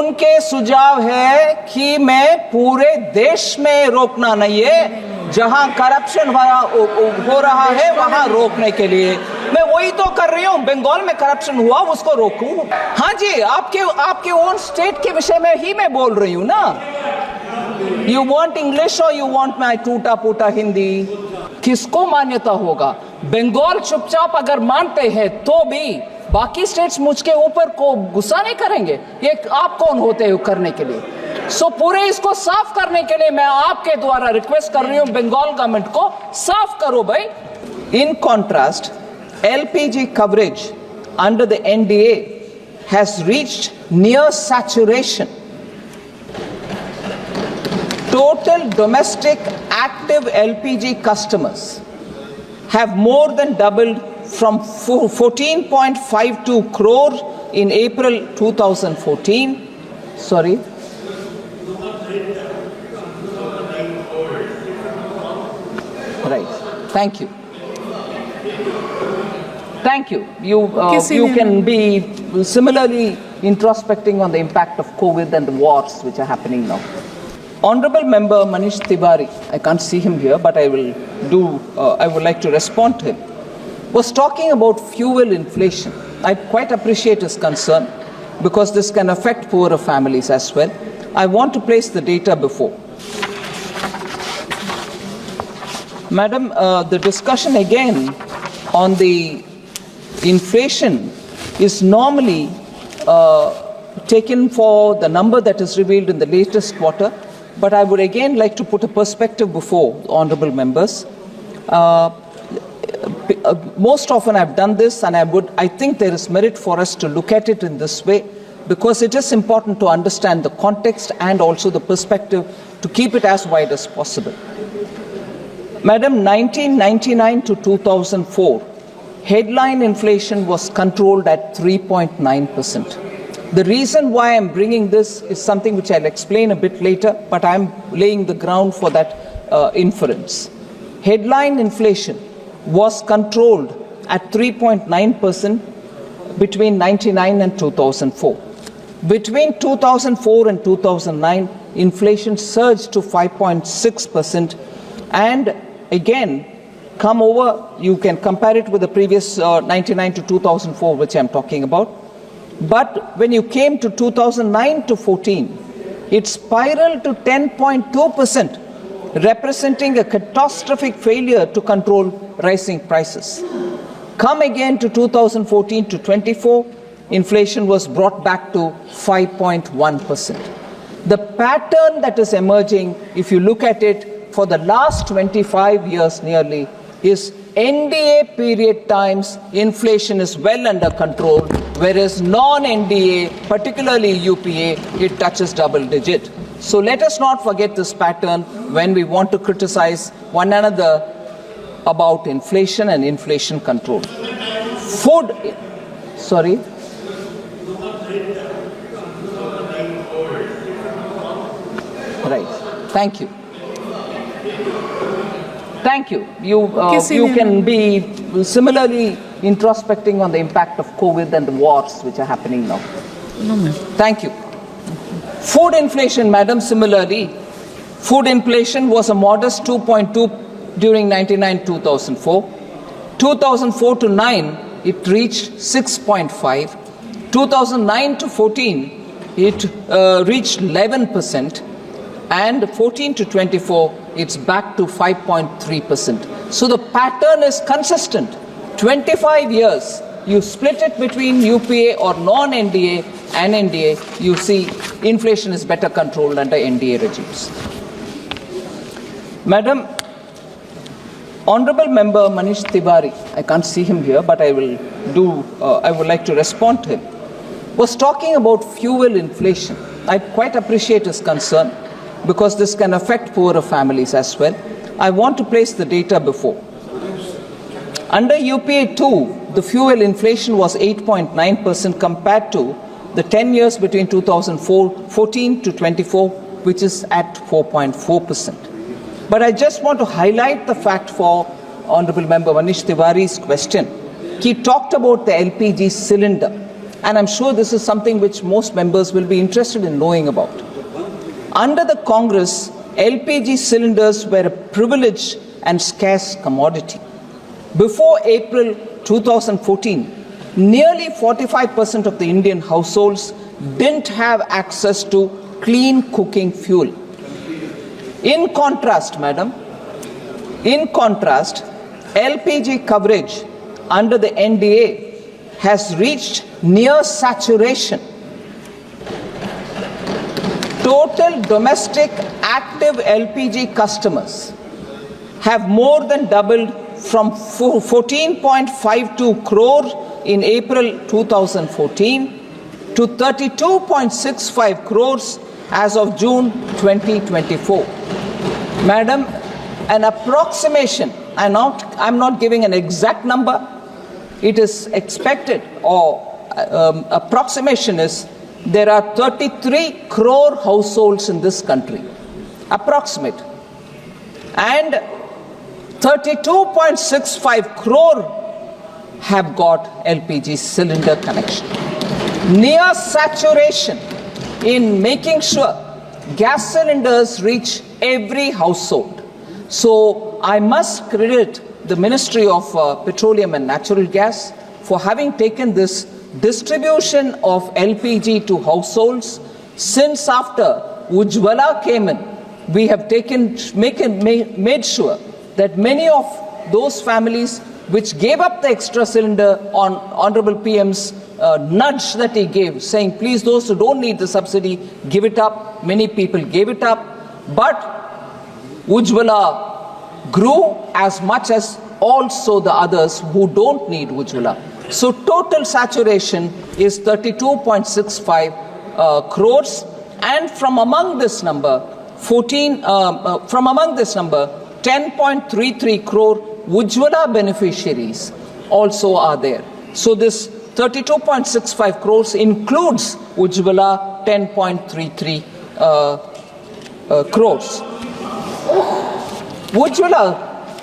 उनके सुझाव है कि मैं पूरे देश में रोकना नहीं है, जहां करप्शन हो रहा है वहां रोकने के लिए मैं वही तो कर रही हूं। बंगाल में करप्शन हुआ उसको रोकूं। हाँ जी, आपके ओन स्टेट के विषय में ही मैं बोल रही हूं ना। यू वांट इंग्लिश और यू वांट माय टूटा फूटा हिंदी? किसको मान्यता होगा? बंगाल चुपचाप अगर मानते हैं तो भी बाकी स्टेट्स मुझके ऊपर को गुस्सा नहीं करेंगे। ये आप कौन होते हो करने के लिए? सो पूरे इसको साफ करने के लिए मैं आपके द्वारा रिक्वेस्ट कर रही हूं, बंगाल गवर्नमेंट को साफ करो भाई। In contrast, LPG coverage under the NDA has reached near saturation. Total domestic active LPG customers have more than doubled from 14.52 crore in April 2014. Sorry. Right. Thank you. Thank you. You can be similarly introspecting on the impact of COVID and the wars which are happening now. Honorable Member Manish Tiwari, I can't see him here, but I would like to respond to him, was talking about fuel inflation. I quite appreciate his concern because this can affect poorer families as well. I want to place the data before. Madam, the discussion again on the inflation is normally taken for the number that is revealed in the latest quarter, but I would again like to put a perspective before honorable members. Most often I've done this, and I think there is merit for us to look at it in this way because it is important to understand the context and also the perspective to keep it as wide as possible. Madam, 1999 to 2004, headline inflation was controlled at 3.9%. The reason why I'm bringing this is something which I'll explain a bit later, but I'm laying the ground for that inference. Headline inflation was controlled at 3.9% between 1999 and 2004. Between 2004 and 2009, inflation surged to 5.6%, and again, come over, you can compare it with the previous 99 to 2004, which I'm talking about. But when you came to 2009 to 14, it spiraled to 10.2%, representing a catastrophic failure to control rising prices. Come again to 2014 to 24, inflation was brought back to 5.1%. The pattern that is emerging, if you look at it for the last 25 years nearly, is NDA period times inflation is well under control, whereas non-NDA, particularly UPA, it touches double digit. So let us not forget this pattern when we want to criticize one another about inflation and inflation control. Sorry. Right. Thank you. Thank you. You can be similarly introspecting on the impact of COVID and the wars which are happening now. No, ma'am. Thank you. Food inflation, madam, similarly, food inflation was a modest 2.2 during 99-2004. 2004 to 9, it reached 6.5. 2009 to 14, it reached 11%. And 14 to 24, it's back to 5.3%. So the pattern is consistent. 25 years, you split it between UPA or non-NDA and NDA, you see inflation is better controlled under NDA regimes. Madam, Honorable Member Manish Tiwari, I can't see him here, but I would like to respond to him, was talking about fuel inflation. I quite appreciate his concern because this can affect poorer families as well. I want to place the data before. Under UPA 2, the fuel inflation was 8.9% compared to the 10 years between 2014 to 24, which is at 4.4%. But I just want to highlight the fact for Honorable Member Manish Tiwari's question. He talked about the LPG cylinder. and I'm sure this is something which most members will be interested in knowing about. Under the Congress, LPG cylinders were a privileged and scarce commodity. Before April 2014, nearly 45% of the Indian households didn't have access to clean cooking fuel. In contrast, madam, LPG coverage under the NDA has reached near saturation. Total domestic active LPG customers have more than doubled from 14.52 crore in April 2014 to 32.65 crores as of June 2024. Madam, an approximation, I'm not giving an exact number, it is expected, or approximation is, there are 33 crore households in this country, approximate, and 32.65 crore have got LPG cylinder connection. Near saturation in making sure gas cylinders reach every household. So I must credit the Ministry of Petroleum and Natural Gas for having taken this distribution of LPG to households. Since after Ujjwala came in, we have made sure that many of those families which gave up the extra cylinder on Honorable PM's nudge that he gave, saying, please, those who don't need the subsidy, give it up. Many people gave it up. But Ujjwala grew as much as also the others who don't need Ujjwala. So total saturation is 32.65 crores. And from among this number, 10.33 crore Ujjwala beneficiaries also are there. So this 32.65 crores includes Ujjwala 10.33 crores. Ujjwala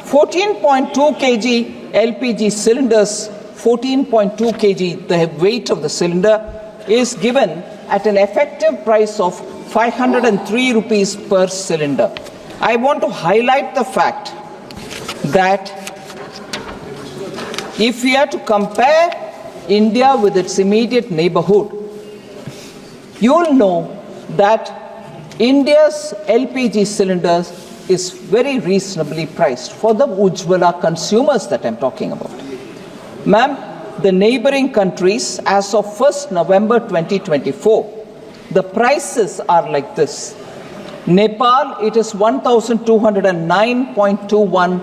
14.2 kg LPG cylinders, 14.2 kg, the weight of the cylinder, is given at an effective price of 503 rupees per cylinder. I want to highlight the fact that if we are to compare India with its immediate neighborhood, you will know that India's LPG cylinders is very reasonably priced for the Ujjwala consumers that I'm talking about. Ma'am, the neighboring countries, as of 1st November 2024, the prices are like this. Nepal, it is 1,209.21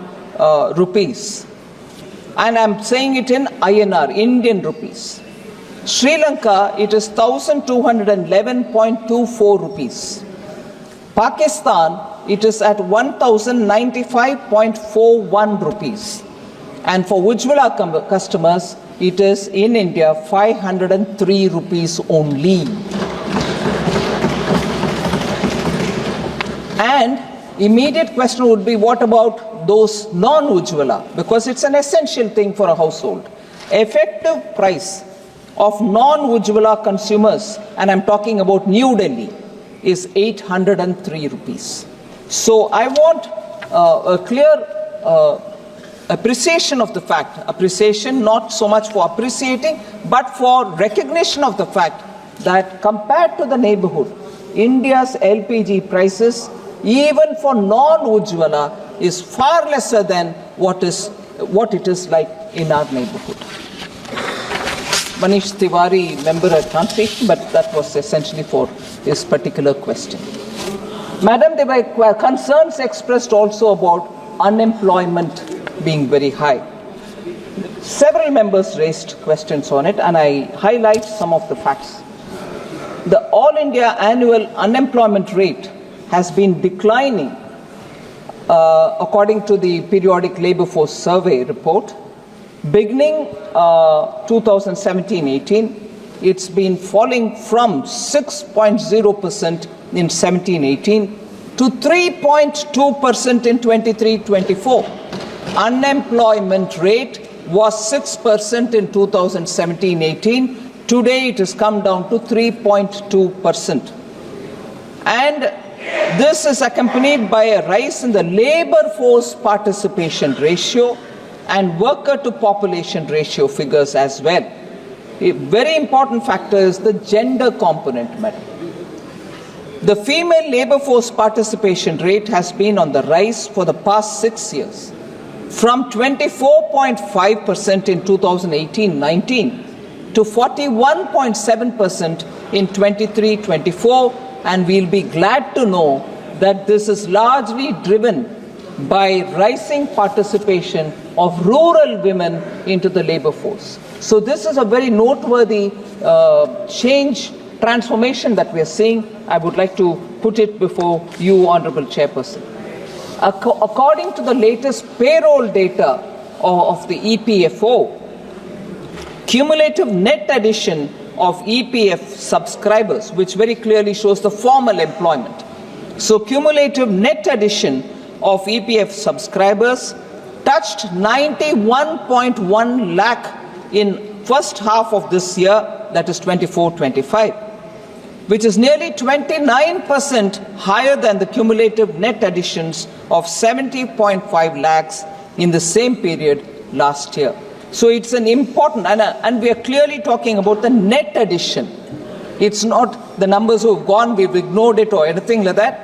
rupees. And I'm saying it in INR, Indian rupees. Sri Lanka, it is 1,211.24 rupees. Pakistan, it is at 1,095.41 rupees. And for Ujjwala customers, it is in India 503 rupees only. And immediate question would be, what about those non-Ujjwala? Because it's an essential thing for a household. Effective price of non-Ujjwala consumers, and I'm talking about New Delhi, is 803 rupees. So I want a clear appreciation of the fact, appreciation not so much for appreciating, but for recognition of the fact that compared to the neighborhood, India's LPG prices, even for non-Ujjwala, is far lesser than what it is like in our neighborhood. Manish Tiwari, member, I can't speak, but that was essentially for his particular question. Madam, there were concerns expressed also about unemployment being very high. Several members raised questions on it, and I highlight some of the facts. The All India annual unemployment rate has been declining according to the periodic labor force survey report. Beginning 2017-18, it's been falling from 6.0% in 17-18 to 3.2% in 23-24. Unemployment rate was 6% in 2017-18, Today it has come down to 3.2%. And this is accompanied by a rise in the labor force participation ratio and worker to population ratio figures as well. A very important factor is the gender component, madam. The female labor force participation rate has been on the rise for the past 6 years, from 24.5% in 2018-19 to 41.7% in 23-24, and we'll be glad to know that this is largely driven by rising participation of rural women into the labor force. So this is a very noteworthy transformation that we are seeing. I would like to put it before you, Honorable Chairperson. According to the latest payroll data of the EPFO, cumulative net addition of EPF subscribers, which very clearly shows the formal employment. So cumulative net addition of EPF subscribers touched 91.1 lakh in first half of this year, that is 24-25, which is nearly 29% higher than the cumulative net additions of 70.5 lakhs in the same period last year. So it's an important, and we are clearly talking about the net addition. It's not the numbers who have gone, we've ignored it or anything like that.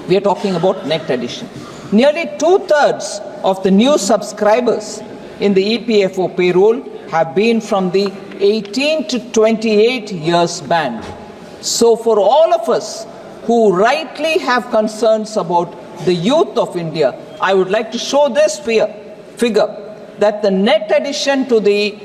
We are talking about net addition. Nearly 2/3 of the new subscribers in the EPFO payroll have been from the 18 to 28 years band. So for all of us who rightly have concerns about the youth of India, I would like to show this figure that the net addition to the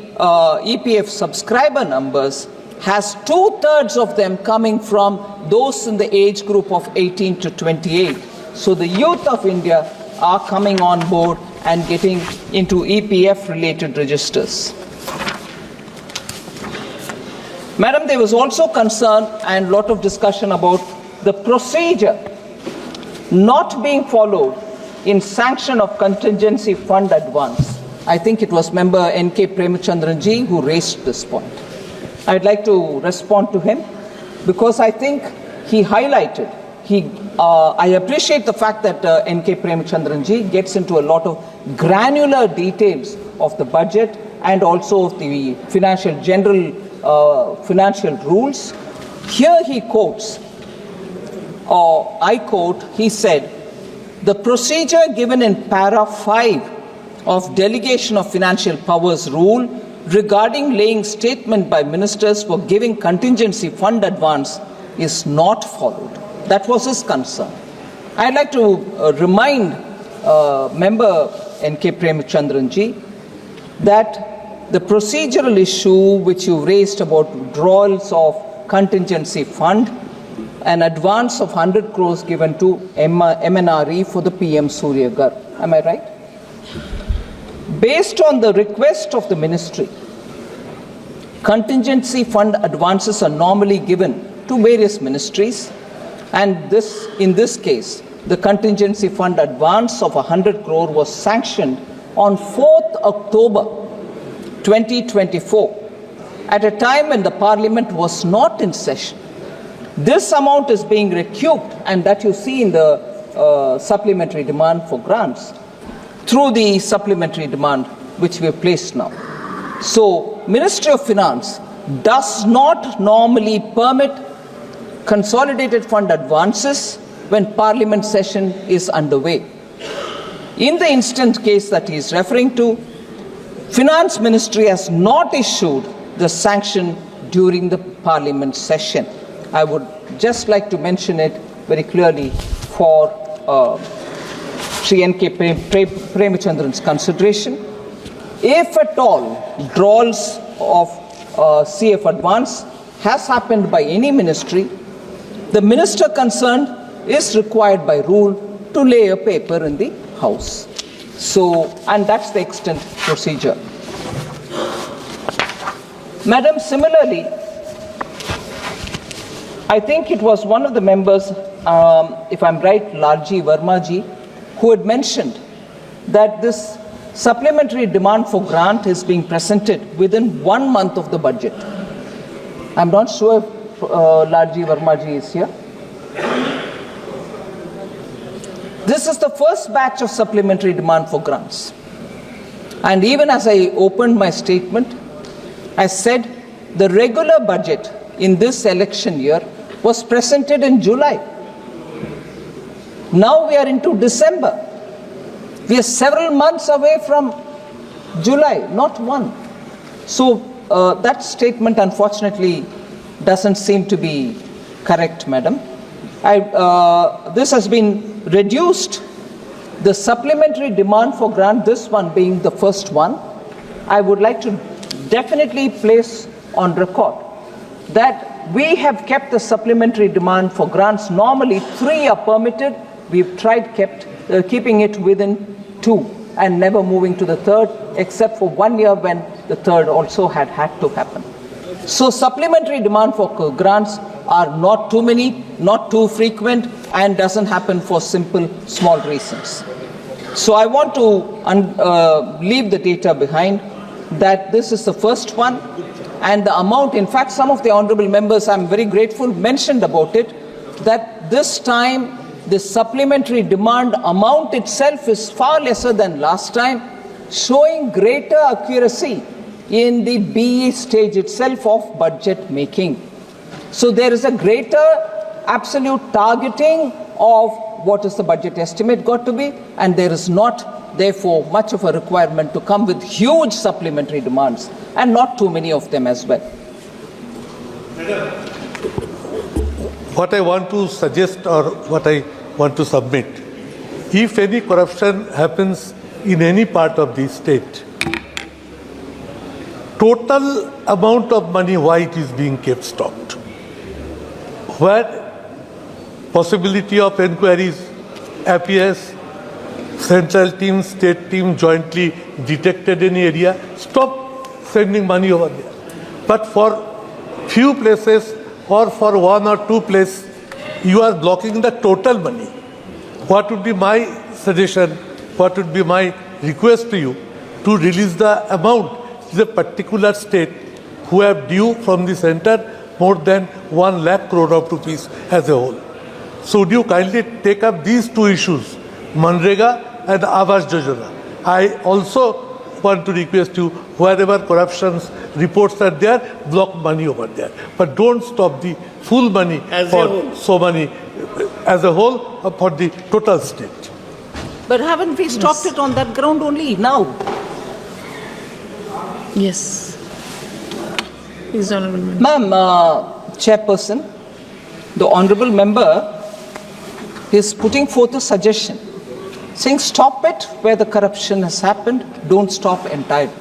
EPF subscriber numbers has 2/3 of them coming from those in the age group of 18 to 28. So the youth of India are coming on board and getting into EPF related registers. Madam, there was also concern and a lot of discussion about the procedure not being followed in sanction of contingency fund advance. I think it was member N.K. Premachandranji who raised this point. I'd like to respond to him because I think he highlighted, I appreciate the fact that N.K. Premachandranji gets into a lot of granular details of the budget and also of the financial rules. Here he quotes, or I quote, he said, the procedure given in para 5 of Delegation of Financial Powers rule regarding laying statement by ministers for giving contingency fund advance is not followed. That was his concern. I'd like to remind member N.K. Premachandranji that the procedural issue which you raised about withdrawals of contingency fund, an advance of 100 crores given to MNRE for the PM Surya Ghar. Am I right? Based on the request of the ministry, contingency fund advances are normally given to various ministries, and in this case, the contingency fund advance of 100 crore was sanctioned on 4th October 2024, at a time when the Parliament was not in session. This amount is being recouped, and that you see in the supplementary demand for grants, through the supplementary demand which we have placed now. So, Ministry of Finance does not normally permit consolidated fund advances when Parliament session is underway. In the instant case that he is referring to, Finance Ministry has not issued the sanction during the Parliament session. I would just like to mention it very clearly for Sri N.K. Premachandran's consideration. If at all withdrawals of CF advance has happened by any ministry, the minister concerned is required by rule to lay a paper in the House. So, and that's the extent procedure. Madam, similarly, I think it was one of the members, if I'm right, Larji Vermaji, who had mentioned that this supplementary demand for grant is being presented within 1 month of the budget. I'm not sure if Larji Vermaji is here. This is the first batch of supplementary demand for grants. And even as I opened my statement, I said the regular budget in this election year was presented in July. Now we are into December. We are several months away from July, not one. So that statement unfortunately doesn't seem to be correct, madam. This has been reduced. The supplementary demand for grant, this one being the first one, I would like to definitely place on record that we have kept the supplementary demand for grants. Normally 3 are permitted. We've tried keeping it within 2 and never moving to the 3rd, except for 1 year when the 3rd also had to happen. So supplementary demand for grants are not too many, not too frequent, and doesn't happen for simple, small reasons. So I want to leave the data behind that this is the first one, and the amount, in fact, some of the honorable members, I'm very grateful, mentioned about it, that this time the supplementary demand amount itself is far lesser than last time, showing greater accuracy in the BE stage itself of budget making. So there is a greater absolute targeting of what is the budget estimate got to be, and there is not therefore much of a requirement to come with huge supplementary demands, and not too many of them as well. What I want to suggest, or what I want to submit, if any corruption happens in any part of the state, total amount of money why it is being kept stopped, where possibility of inquiries appears, central team, state team jointly detected any area, stop sending money over there. But for few places or for 1 or 2 places, you are blocking the total money. What would be my suggestion, what would be my request to you, to release the amount to the particular state who have due from the center more than 1 lakh crore of rupees as a whole. So would you kindly take up these 2 issues, Manrega and Awas Yojana? I also want to request you, wherever corruptions reports are there, block money over there. But don't stop the full money as for so many as a whole for the total state. But haven't we stopped it on that ground only now? Yes. Please, Honourable Member. Ma'am, Chairperson, the Honourable Member is putting forth a suggestion, saying stop it where the corruption has happened, don't stop entirely.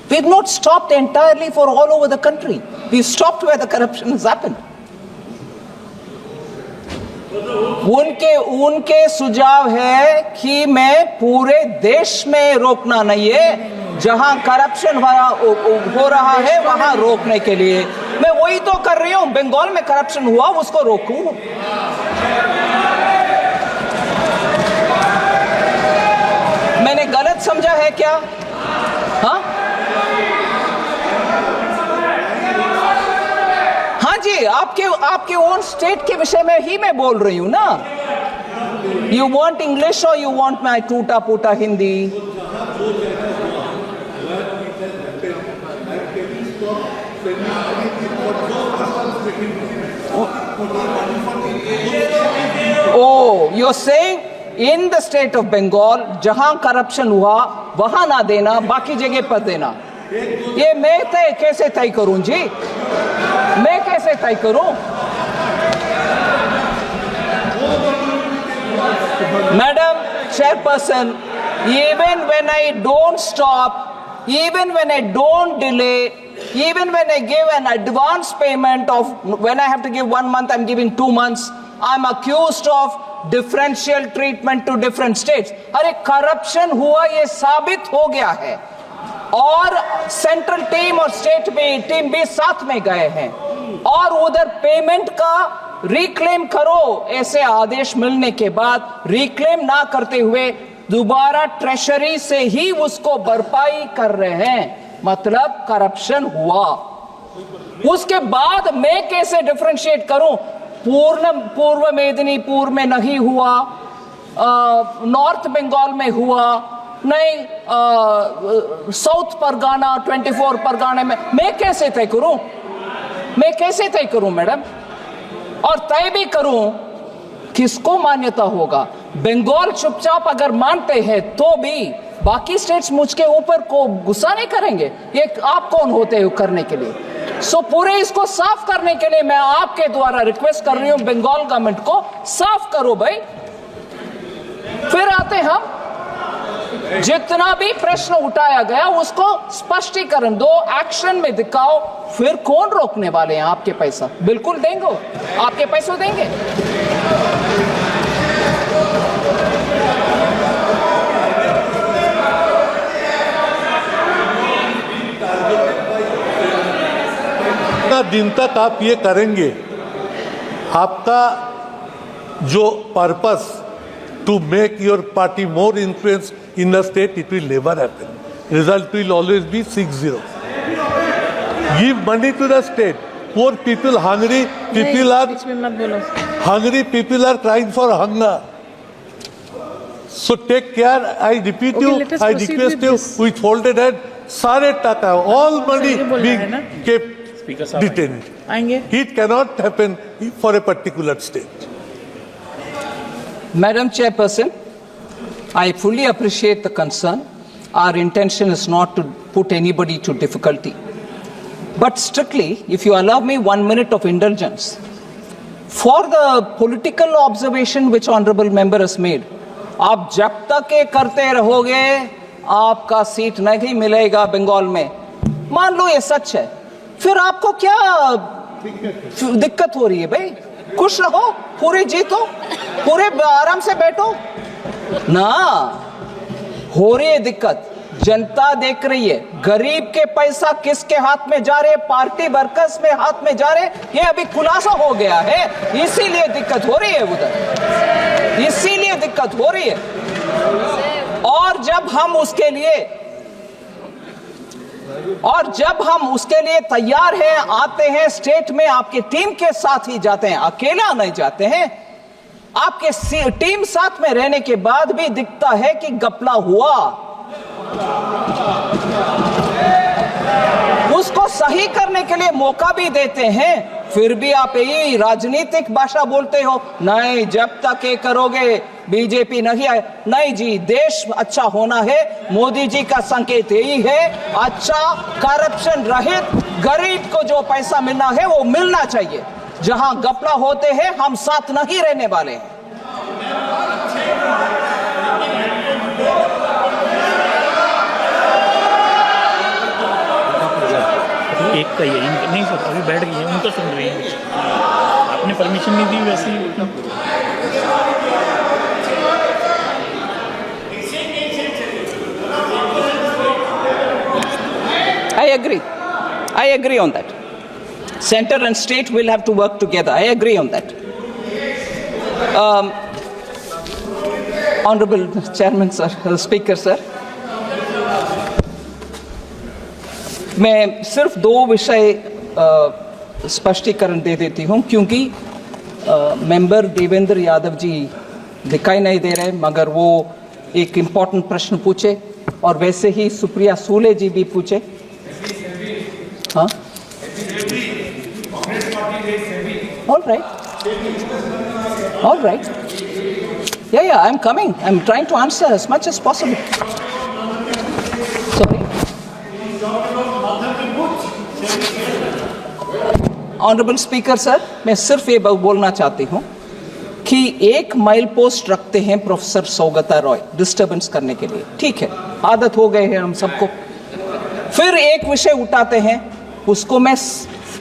We have not stopped entirely for all over the country. We've stopped where the corruption has happened. उनके सुझाव है कि मैं पूरे देश में रोकना नहीं है, जहां करप्शन हो रहा है वहां रोकने के लिए मैं वही तो कर रही हूं। बंगाल में करप्शन हुआ, उसको रोकूं। मैंने गलत समझा है क्या? हाँ जी, आपके ओन स्टेट के विषय में ही मैं बोल रही हूं ना। यू वांट इंग्लिश और यू वांट माई टूटा फूटा Hindi? Oh, you're saying in the state of Bengal, जहां करप्शन हुआ वहां ना देना, बाकी जगह पर देना। ये मैं कैसे तय करूं जी? मैं कैसे तय करूं? Madam Chairperson, even when I don't stop, even when I don't delay, even when I give an advance payment of, when I have to give 1 month, I'm giving 2 months, I'm accused of differential treatment to different states. अरे corruption हुआ, ये साबित हो गया है, और central team और state team भी साथ में गए हैं, और उधर पेमेंट का रिक्लेम करो, ऐसे आदेश मिलने के बाद रिक्लेम ना करते हुए दोबारा ट्रेशरी से ही उसको भरपाई कर रहे हैं, मतलब करप्शन हुआ। उसके बाद मैं कैसे डिफरेंशिएट करूं? पूर्व मेदिनीपुर में नहीं हुआ, नॉर्थ बंगाल में हुआ नहीं, साउथ परगाना 24 परगाना में, मैं कैसे तय करूं? मैं कैसे तय करूं मैडम? और तय भी करूं, किसको मान्यता होगा? बंगाल चुपचाप अगर मानते हैं तो भी बाकी स्टेट्स मुझके ऊपर को गुस्सा नहीं करेंगे। ये आप कौन होते हो करने के लिए? सो पूरे इसको साफ करने के लिए मैं आपके द्वारा रिक्वेस्ट कर रही हूं, बंगाल गवर्नमेंट को साफ करो भाई। फिर आते हम, जितना भी प्रश्न उठाया गया उसको स्पष्टीकरण दो, एक्शन में दिखाओ, फिर कौन रोकने वाले हैं आपके पैसा? बिल्कुल देंगे, आपके पैसे देंगे। दिन तक आप ये करेंगे, आपका जो purpose to make your party more influence in the state, it will never happen. Result will always be 6-0. Give money to the state. Poor people, hungry people are hungry. People are crying for hunger. So take care. I repeat you. I request you with folded hand. सारे टाका, all money being kept detained. It cannot happen for a particular state. Madam Chairperson, I fully appreciate the concern. Our intention is not to put anybody to difficulty. But strictly, if you allow me 1 minute of indulgence, for the political observation which honorable member has made, आप जब तक ये करते रहोगे आपका seat नहीं मिलेगा बंगाल में। मान लो ये सच है, फिर आपको क्या दिक्कत हो रही है भाई? खुश रहो, पूरे जीतो, पूरे आराम से बैठो ना। हो रही है दिक्कत, जनता देख रही है, गरीब के पैसा किसके हाथ में जा रहे? पार्टी वर्कर्स में हाथ में जा रहे। ये अभी खुलासा हो गया है, इसीलिए दिक्कत हो रही है उधर, इसीलिए दिक्कत हो रही है। और जब हम उसके लिए तैयार हैं, आते हैं स्टेट में, आपके टीम के साथ ही जाते हैं, अकेला नहीं जाते हैं। आपके टीम साथ में रहने के बाद भी दिखता है कि घपला हुआ, उसको सही करने के लिए मौका भी देते हैं, फिर भी आप यही राजनीतिक भाषा बोलते हो। नहीं, जब तक ये करोगे बीजेपी नहीं आए। नहीं जी, देश अच्छा होना है, मोदी जी का संकेत यही है, अच्छा करप्शन रहित गरीब को जो पैसा मिलना है वो मिलना चाहिए। जहां घपला होते हैं हम साथ नहीं रहने वाले हैं। एक का ही है, नहीं सर अभी बैठ गई है, उनका सुन रही है, आपने परमिशन नहीं दी वैसे ही। I agree on that. Center and state will have to work together. I agree on that. Honorable Chairman sir, Speaker sir, मैं सिर्फ 2 विषय स्पष्टीकरण दे देती हूं, क्योंकि मेंबर देवेंद्र यादव जी दिखाई नहीं दे रहे, मगर वो एक इम्पोर्टेंट प्रश्न पूछे, और वैसे ही सुप्रिया सूले जी भी पूछे। हाँ, all right, yeah, I'm coming, I'm trying to answer as much as possible. Sorry. Honourable speaker sir, मैं सिर्फ ये बोलना चाहती हूँ कि एक माइल पोस्ट रखते हैं प्रोफेसर सौगता रॉय डिस्टर्बेंस करने के लिए, ठीक है, आदत हो गए हैं हम सबको। फिर एक विषय उठाते हैं, उसको मैं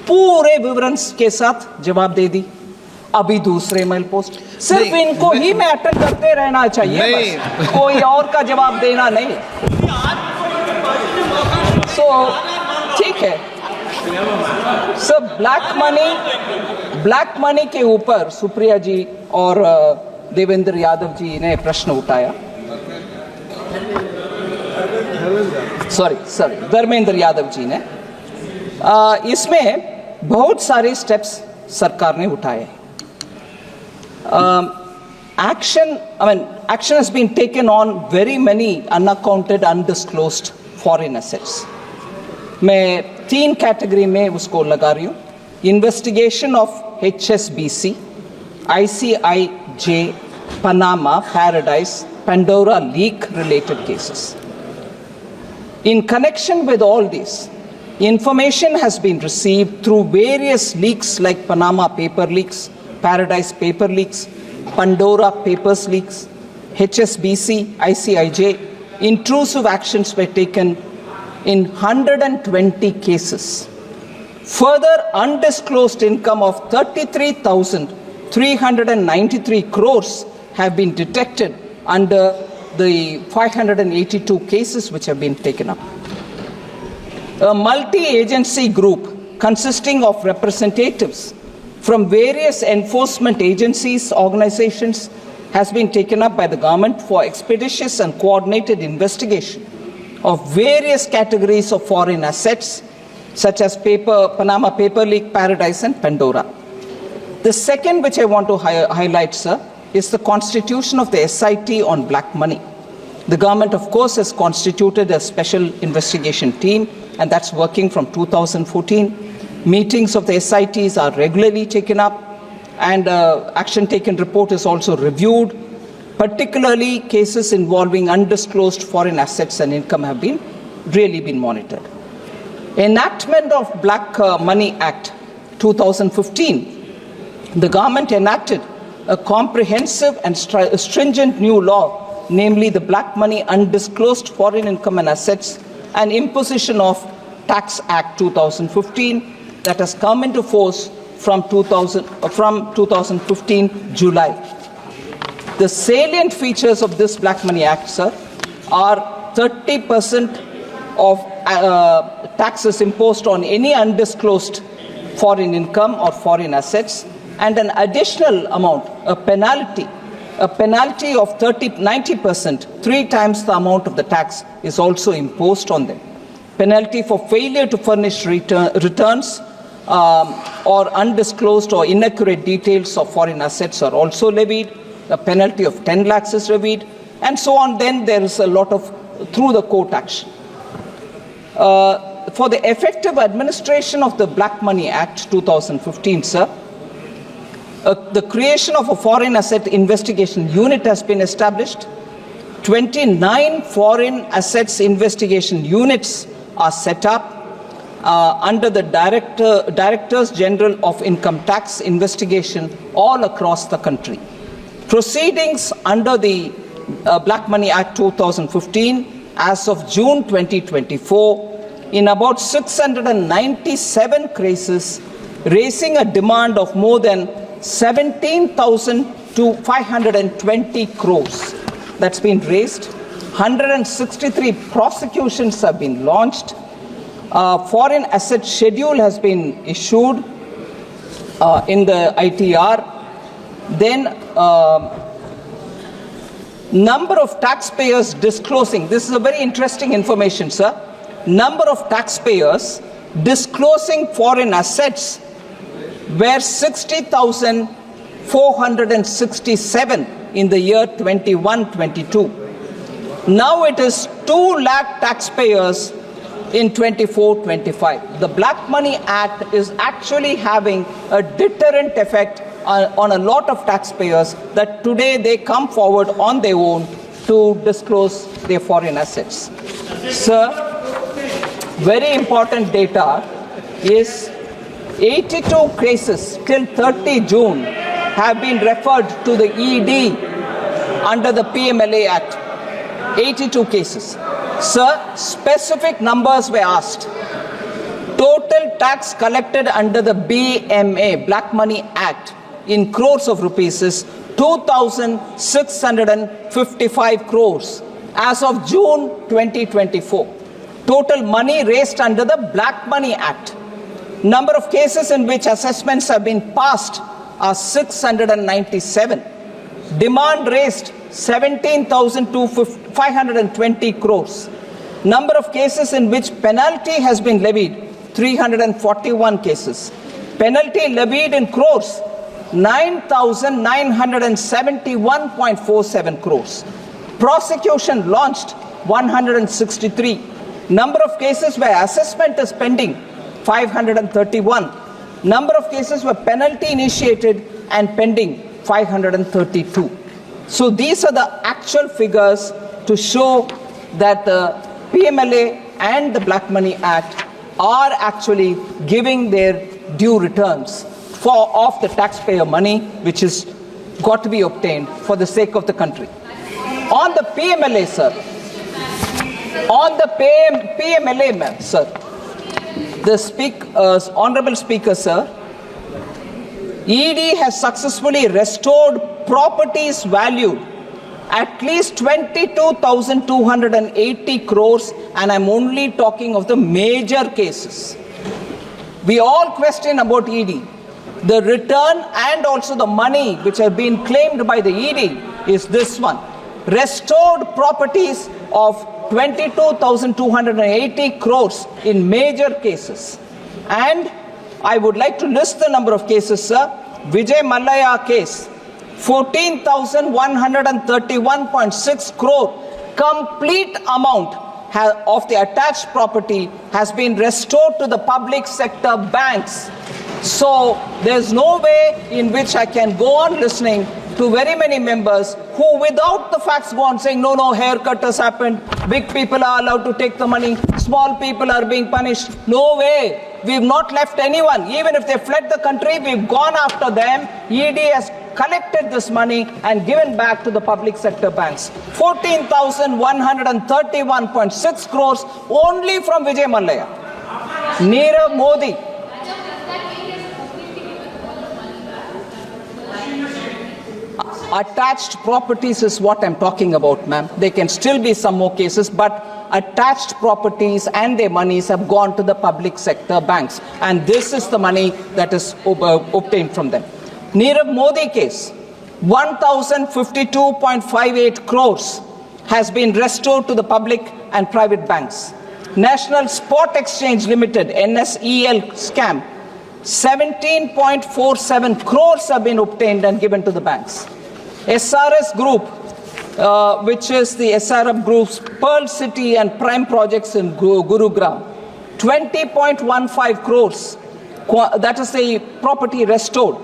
पूरे विवरण के साथ जवाब दे दी। अभी दूसरे माइल पोस्ट, सिर्फ इनको ही मैं अटेंड करते रहना चाहिए, बस कोई और का जवाब देना नहीं। सो ठीक है सर, ब्लैक मनी के ऊपर सुप्रिया जी और देवेंद्र यादव जी ने प्रश्न उठाया। सॉरी धर्मेंद्र यादव जी ने, इसमें बहुत सारे स्टेप्स सरकार ने उठाए. Action has been taken on very many unaccounted, undisclosed foreign assets. मैं 3 कैटेगरी में उसको लगा रही हूँ. Investigation of HSBC, ICIJ, Panama, Paradise, Pandora leak related cases. In connection with all this, information has been received through various leaks like Panama paper leaks, Paradise paper leaks, Pandora papers leaks, HSBC, ICIJ. Intrusive actions were taken in 120 cases. Further, undisclosed income of 33,393 crores have been detected under the 582 cases which have been taken up. A multi-agency group consisting of representatives from various enforcement agencies, organizations, has been taken up by the government for expeditious and coordinated investigation of various categories of foreign assets, such as Panama paper leak, Paradise, and Pandora. The second which I want to highlight, sir, is the constitution of the SIT on black money. The government, of course, has constituted a special investigation team, and that's working from 2014. Meetings of the SITs are regularly taken up, and action taken report is also reviewed. Particularly, cases involving undisclosed foreign assets and income have really been monitored. Enactment of Black Money Act 2015. The government enacted a comprehensive and stringent new law, namely the Black Money Undisclosed Foreign Income and Assets and Imposition of Tax Act 2015 that has come into force from 2015 July. The salient features of this Black Money Act, sir, are 30% of taxes imposed on any undisclosed foreign income or foreign assets, and an additional amount, a penalty of 90%, 3 times the amount of the tax, is also imposed on them. Penalty for failure to furnish returns or undisclosed or inaccurate details of foreign assets are also levied. A penalty of 10 lakhs is levied, and so on. Then there is a lot of through the court action. For the effective administration of the Black Money Act 2015, sir, the creation of a foreign asset investigation unit has been established. 29 foreign assets investigation units are set up under the Directors General of Income Tax Investigation all across the country. Proceedings under the Black Money Act 2015 as of June 2024 in about 697 cases, raising a demand of more than 17,520 crores that's been raised. 163 prosecutions have been launched. Foreign asset schedule has been issued in the ITR. Then number of taxpayers disclosing, this is a very interesting information, sir. Number of taxpayers disclosing foreign assets were 60,467 in the year 21-22. Now it is 2 lakh taxpayers in 24-25. The Black Money Act is actually having a deterrent effect on a lot of taxpayers, that today they come forward on their own to disclose their foreign assets. Sir, very important data is 82 cases till 30 June have been referred to the ED under the PMLA Act. 82 cases. Sir, specific numbers were asked. Total tax collected under the BMA, Black Money Act, in crores of rupees is 2,655 crores as of June 2024. Total money raised under the Black Money Act. Number of cases in which assessments have been passed are 697. Demand raised 17,520 crores. Number of cases in which penalty has been levied 341 cases. Penalty levied in crores, 9,971.47 crores. Prosecution launched, 163. Number of cases where assessment is pending, 531. Number of cases where penalty initiated and pending, 532. So these are the actual figures to show that the PMLA and the Black Money Act are actually giving their due returns of the taxpayer money, which is got to be obtained for the sake of the country. On the PMLA, sir, on the PMLA, ma'am, sir, the Honorable Speaker, sir, ED has successfully restored properties valued at least 22,280 crores, and I'm only talking of the major cases. We all question about ED. The return and also the money which have been claimed by the ED is this one. Restored properties of 22,280 crores in major cases. And I would like to list the number of cases, sir. Vijay Mallaya case, 14,131.6 crore. Complete amount of the attached property has been restored to the public sector banks. So there's no way in which I can go on listening to very many members who without the facts go on saying, no, haircut has happened, big people are allowed to take the money, small people are being punished. No way. We've not left anyone. Even if they fled the country, we've gone after them. ED has collected this money and given back to the public sector banks. 14,131.6 crores only from Vijay Mallaya. Nirav Modi. Attached properties is what I'm talking about, ma'am. There can still be some more cases, but attached properties and their monies have gone to the public sector banks. And this is the money that is obtained from them. Nirav Modi case, 1,052.58 crores has been restored to the public and private banks. National Spot Exchange Limited, NSEL scam, 17.47 crores have been obtained and given to the banks. SRS Group, which is the SRF Group's Pearl City and Prime projects in Gurugram, 20.15 crores, that is the property restored.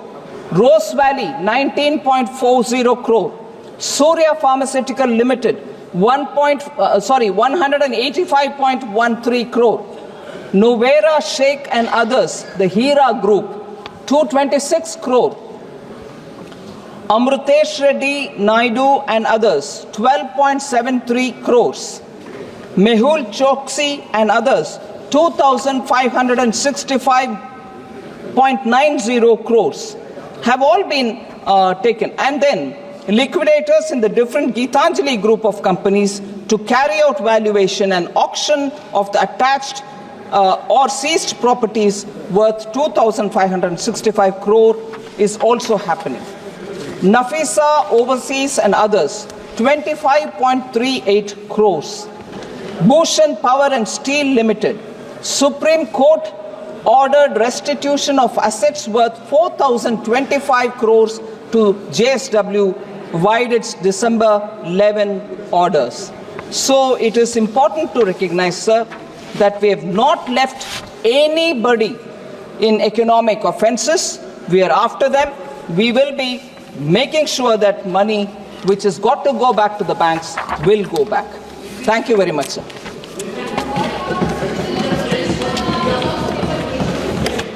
Rose Valley, 19.40 crore. Surya Pharmaceutical Limited, 185.13 crore. Novera Sheikh and others, the Hira Group, 226 crore. Amrutesh Reddy, Naidu and others, 12.73 crores. Mehul Choksi and others, 2,565.90 crores have all been taken. And then liquidators in the different Geetanjali group of companies to carry out valuation and auction of the attached or seized properties worth 2,565 crore is also happening. Nafisa Overseas and others, 25.38 crores. Bhushan Power and Steel Limited, Supreme Court ordered restitution of assets worth 4,025 crores to JSW via its December 11 orders. So it is important to recognize, sir, that we have not left anybody in economic offenses. We are after them. We will be making sure that money which has got to go back to the banks will go back. Thank you very much, sir.